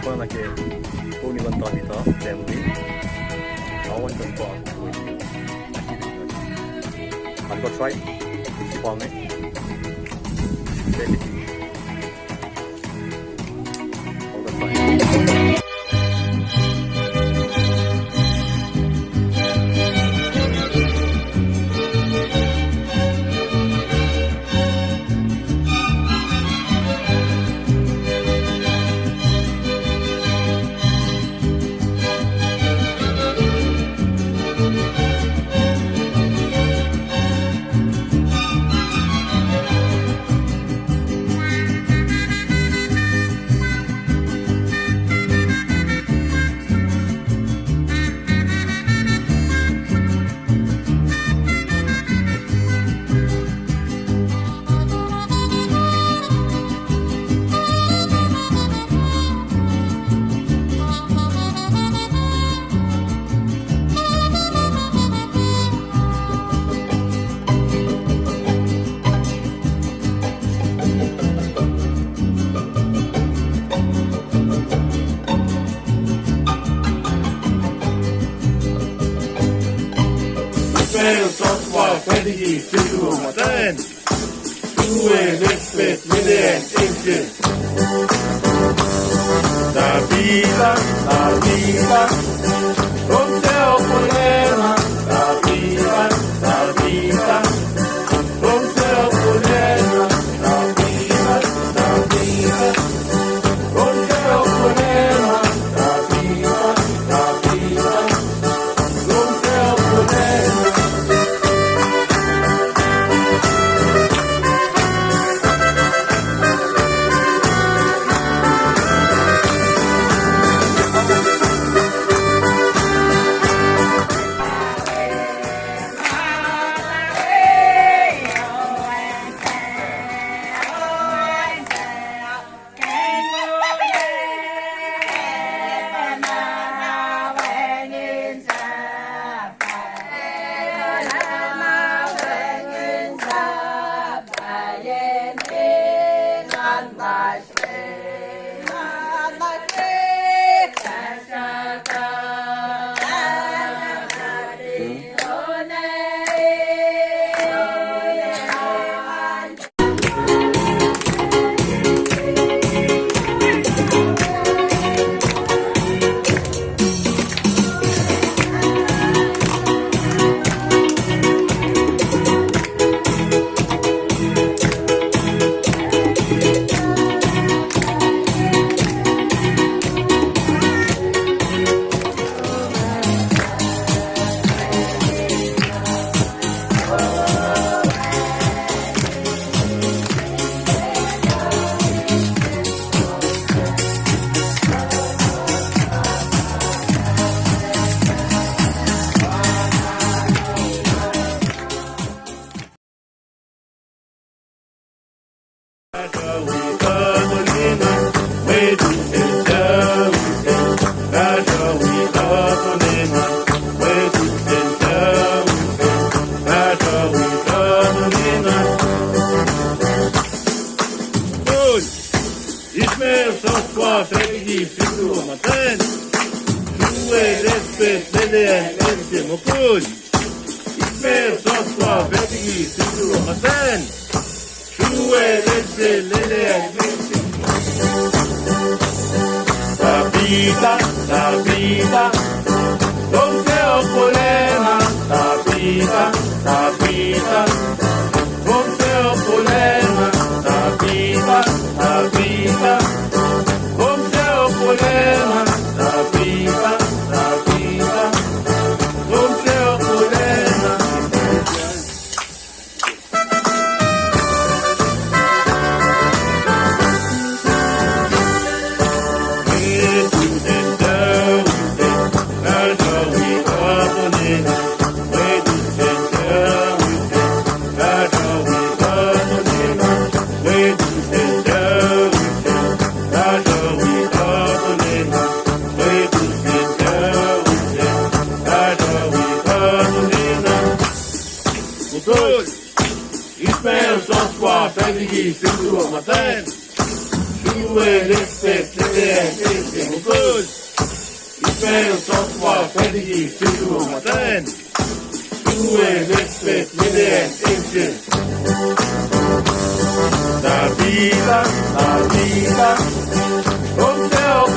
pananake Tony Van Tabita family. I want to go out with you. I've got try this farming. All the time. Ismail Soswa Fedigi Situ Matan Due Respet Milen Inche Tabila Tabila Romseo Polema Tabila Tabila Romseo Polema Tabila Tabila Romseo Polema Tabila Tabila Romseo Polema Ismail Soswa Fedigi Situ Matan Due Respet Milen Inche Mukul Ismail Soswa Fedigi Situ Matan Due Respet Milen Inche Tabita Tabita Romseo Polema Tabita Tabita Romseo Polema Tabita Tabita Romseo Polema Tabita Tabita Romseo Polema Ismail Soswa Fedigi Situ Matan Due, liste, tete, good. Impero, software, pedigree, physical, matan. Due, liste, tete, La vida, con Teo